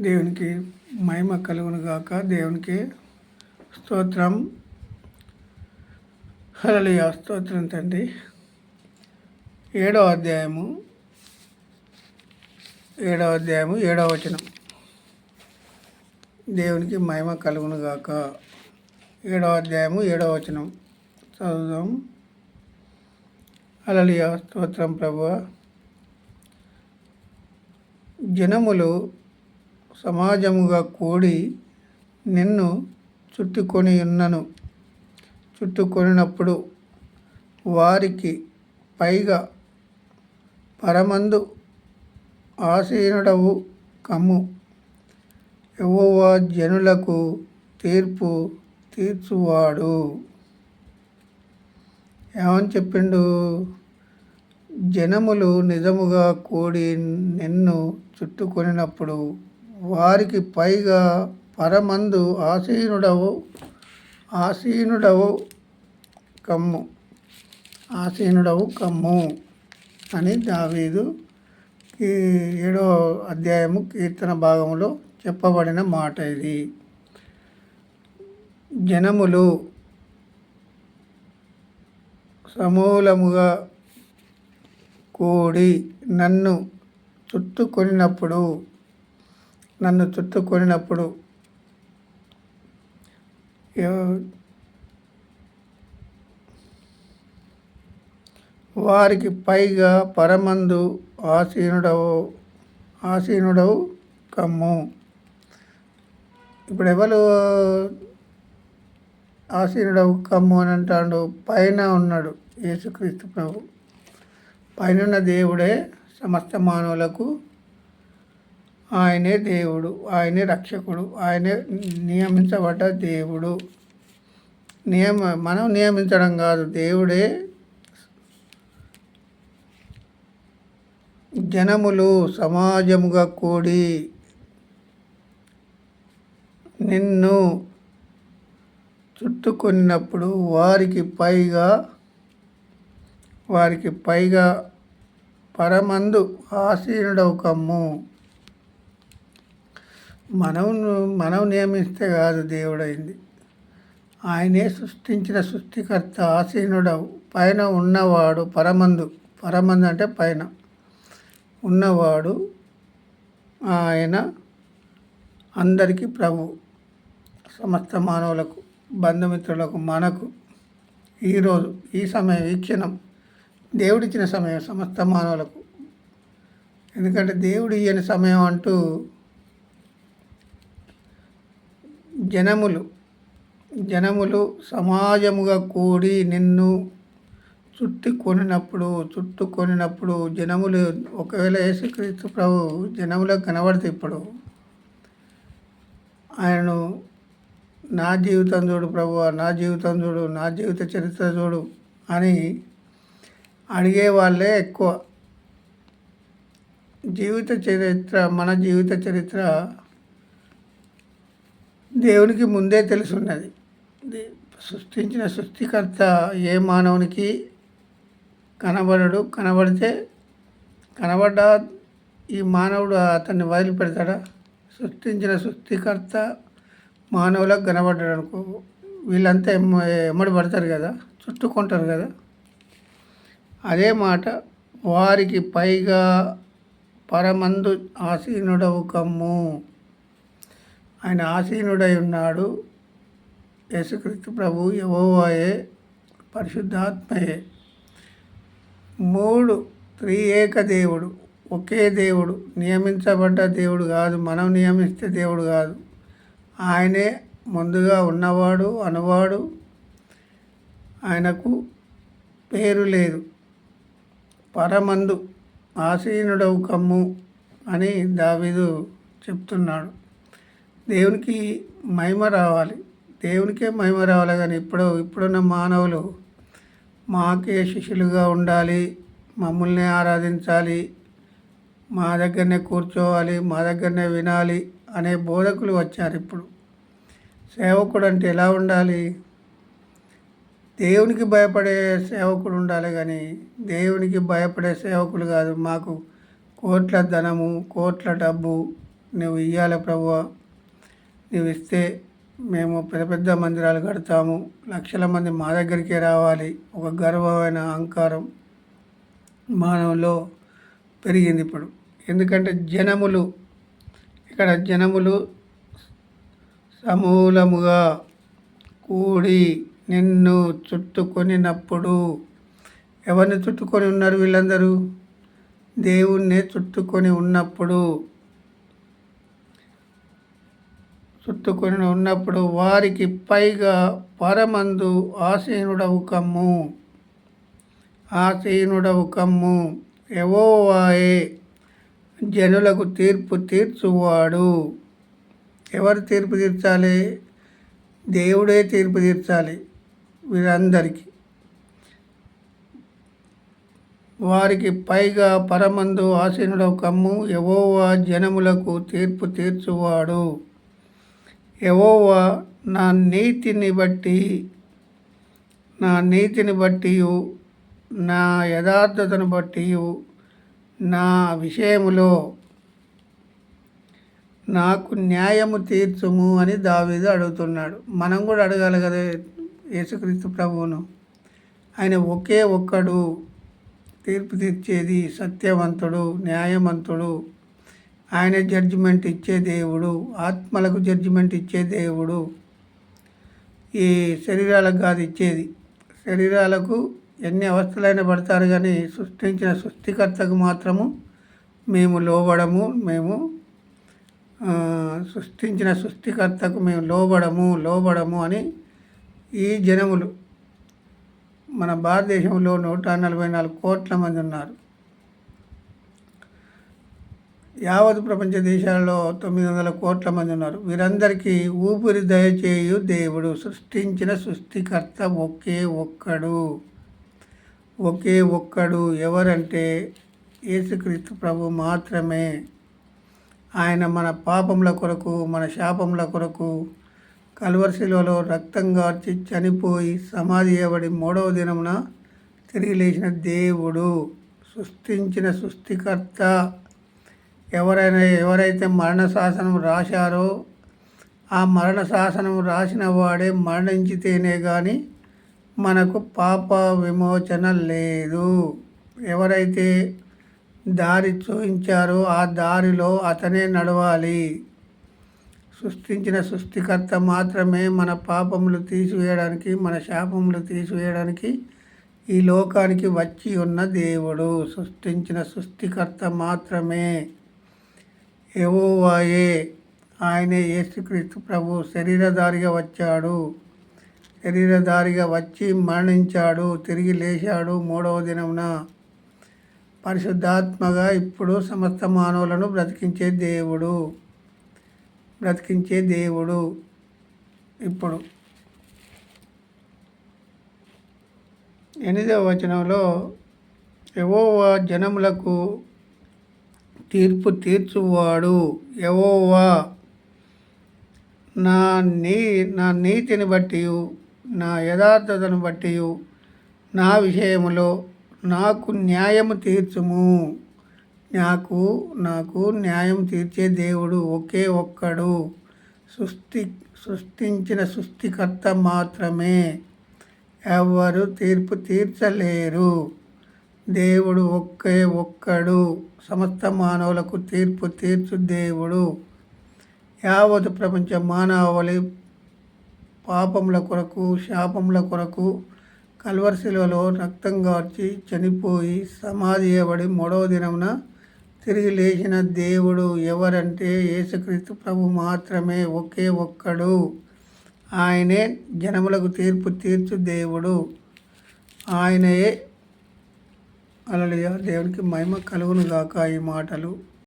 దేవునికి మహిమ కలుగును గాక. దేవునికి స్తోత్రం. హల్లెలూయా. స్తోత్రం తండ్రి. 7వ అధ్యాయము 7వ వచనం. దేవునికి మహిమ కలుగును గాక. 7వ అధ్యాయము 7వ వచనం చదువుదాం. హల్లెలూయా. స్తోత్రం ప్రభువా. జనములు సమాజముగా కూడి నిన్ను చుట్టుకొనినప్పుడు వారికి పైగా పరమందు ఆసీనుడవు కమ్ము. యెహోవా జనులకు తీర్పు తీర్చువాడు. ఏమని చెప్పిండు? జనములు నిజముగా కూడి నిన్ను చుట్టుకొనినప్పుడు వారికి పైగా పరమందు ఆసీనుడవు కమ్ము అని దావీదు 7వ అధ్యాయము కీర్తన భాగంలో చెప్పబడిన మాట ఇది. జనములు సమూలముగా కూడి నన్ను చుట్టుకొనినప్పుడు వారికి పైగా పరమందు ఆసీనుడవు కమ్ము. ఇప్పుడు ఎవరు ఆసీనుడవు కమ్ము అని అంటాడు? పైన ఉన్నాడు యేసుక్రీస్తు ప్రభు. పైన దేవుడే సమస్త మానవులకు ఆయనే దేవుడు, ఆయనే రక్షకుడు, ఆయనే నియమించబడ్డ దేవుడు. మనం నియమించడం కాదు, దేవుడే. జనములు సమాజముగా కూడి నిన్ను చుట్టుకొనినప్పుడు వారికి పైగా పరమందు ఆసీనుడవు కమ్ము. మనం నియమిస్తే కాదు దేవుడైంది. ఆయనే సృష్టించిన సృష్టికర్త, ఆసీనుడవు, పైన ఉన్నవాడు. పరమందు అంటే పైన ఉన్నవాడు ఆయన. అందరికీ ప్రభు, సమస్త మానవులకు, బంధుమిత్రులకు, మనకు ఈరోజు ఈ సమయం, ఈ క్షణం దేవుడిచ్చిన సమయం సమస్త మానవులకు. ఎందుకంటే దేవుడు ఇయ్యని సమయం అంటూ జనములు సమాజముగా కూడి నిన్ను చుట్టుకొనినప్పుడు జనములు ఒకవేళ యేసుక్రీస్తు ప్రభు జనములకు కనబడితే ఇప్పుడు ఆయనను నా జీవితం చూడు ప్రభువా, నా జీవితం చూడు, నా జీవిత చరిత్ర చూడు అని అడిగే వాళ్ళే ఎక్కువ. మన జీవిత చరిత్ర దేవునికి ముందే తెలుసున్నది. సృష్టించిన సృష్టికర్త ఏ మానవునికి కనబడడు. కనబడ్డా ఈ మానవుడు అతన్ని వదిలిపెడతాడా? సృష్టించిన సృష్టికర్త మానవులకు కనబడ్డాడు అనుకో, వీళ్ళంతా ఎమ్మడి పడతారు కదా, చుట్టుకుంటారు కదా. అదే మాట, వారికి పైగా పరమందు ఆసీనుడవు కమ్ము. ఆయన ఆసీనుడై ఉన్నాడు. యేసుక్రీస్తు ప్రభు, యెహోవాయే, పరిశుద్ధాత్మయే. 3 త్రియేక దేవుడు, ఒకే దేవుడు. నియమించబడ్డ దేవుడు కాదు, మనం నియమిస్తే దేవుడు కాదు. ఆయనే ముందుగా ఉన్నవాడు, అనువాడు. ఆయనకు పేరు లేదు. పరమందు ఆసీనుడవు కమ్ము అని దావీదు చెప్తున్నాడు. దేవునికి మహిమ రావాలి, దేవునికే మహిమ రావాలి. కానీ ఇప్పుడున్న మానవులు మాకే శిష్యులుగా ఉండాలి, మమ్మల్ని ఆరాధించాలి, మా దగ్గరనే కూర్చోవాలి, మా దగ్గరనే వినాలి అనే బోధకులు వచ్చారు ఇప్పుడు. సేవకుడు అంటే ఎలా ఉండాలి? దేవునికి భయపడే సేవకుడు ఉండాలి, కానీ దేవునికి భయపడే సేవకులు కాదు. మాకు కోట్ల ధనము, కోట్ల డబ్బు, నువ్వు ఇయ్యాలి ప్రభువా. నువ్వు ఇస్తే మేము పెద్ద పెద్ద మందిరాలు కడతాము, లక్షల మంది మా దగ్గరికే రావాలి. ఒక గర్వమైన అహంకారం మానవులో పెరిగింది ఇప్పుడు. ఎందుకంటే జనములు సమూలముగా కూడి నిన్ను చుట్టుకొనినప్పుడు, ఎవరిని చుట్టుకొని ఉన్నారు వీళ్ళందరూ? దేవుణ్ణే చుట్టుకొని ఉన్నప్పుడు వారికి పైగా పరమందు ఆసీనుడవు కమ్ము. యెహోవాయే జనులకు తీర్పు తీర్చువాడు. ఎవరు తీర్పు తీర్చాలి? దేవుడే తీర్పు తీర్చాలి వీరందరికీ. వారికి పైగా పరమందు ఆసీనుడవు కమ్ము. యెహోవా జనములకు తీర్పు తీర్చువాడు. యెహోవా నా నీతిని బట్టి నా యథార్థతను బట్టి నా విషయములో నాకు న్యాయము తీర్చుము అని దావీదు అడుగుతున్నాడు. మనం కూడా అడగాలి కదా యేసుక్రీస్తు ప్రభువును. ఆయన ఒకే ఒక్కడు తీర్పు తీర్చేది, సత్యవంతుడు, న్యాయవంతుడు. ఆయన జడ్జిమెంట్ ఇచ్చే దేవుడు, ఆత్మలకు జడ్జిమెంట్ ఇచ్చే దేవుడు. ఈ శరీరాలకు కాదు ఇచ్చేది. శరీరాలకు ఎన్ని అవస్థలైనా పడతారు, కానీ సృష్టించిన సృష్టికర్తకు మాత్రము మేము సృష్టించిన సృష్టికర్తకు మేము లోబడము అని ఈ జనములు, మన భారతదేశంలో 144 కోట్ల మంది ఉన్నారు. యావత్ ప్రపంచ దేశాల్లో 900 కోట్ల మంది ఉన్నారు. వీరందరికీ ఊపిరి దయచేయు దేవుడు, సృష్టించిన సృష్టికర్త ఒకే ఒక్కడు. ఎవరంటే యేసుక్రీస్తు ప్రభు మాత్రమే. ఆయన మన పాపముల కొరకు, మన శాపముల కొరకు కల్వరి శిలువలో రక్తం గార్చి చనిపోయి సమాధి చేయబడి 3వ దినమున తిరిగి లేచిన దేవుడు, సృష్టించిన సృష్టికర్త. ఎవరైతే మరణ శాసనం రాశారో ఆ మరణ శాసనం రాసిన వాడే మరణించితేనే కానీ మనకు పాప విమోచన లేదు. ఎవరైతే దారి చూపించారో ఆ దారిలో అతనే నడవాలి. సృష్టించిన సృష్టికర్త మాత్రమే మన పాపములు తీసివేయడానికి, మన శాపములు తీసివేయడానికి ఈ లోకానికి వచ్చి ఉన్న దేవుడు. సృష్టించిన సృష్టికర్త మాత్రమే యెహోవాయే. ఆయనే యేసుక్రీస్తు ప్రభు శరీరధారిగా వచ్చాడు. శరీరధారిగా వచ్చి మరణించాడు, తిరిగి లేచాడు 3వ దినమున. పరిశుద్ధాత్మగా ఇప్పుడు సమస్త మానవులను బ్రతికించే దేవుడు. ఇప్పుడు 8వ వచనంలో యెహోవా జనములకు తీర్పు తీర్చువాడు. యెహోవా నా నీతిని బట్టి, నా యథార్థతను బట్టి నా విషయములో నాకు న్యాయము తీర్చుము. నాకు న్యాయం తీర్చే దేవుడు ఒకే ఒక్కడు, సృష్టించిన సృష్టికర్త మాత్రమే. ఎవరు తీర్పు తీర్చలేరు. దేవుడు ఒకే ఒక్కడు, సమస్త మానవులకు తీర్పు తీర్చు దేవుడు. యావత్ ప్రపంచ మానవాళి పాపముల కొరకు, శాపముల కొరకు కల్వరి శిలువలో రక్తం గార్చి చనిపోయి సమాధి చేయబడి 3వ దినమున తిరిగి లేచిన దేవుడు ఎవరంటే యేసుక్రీస్తు ప్రభు మాత్రమే. ఒకే ఒక్కడు. ఆయనే జనములకు తీర్పు తీర్చు దేవుడు. ఆయనయే. హల్లెలూయా. దేవునికి మహిమ కలుగును గాక. ఈ మాటలు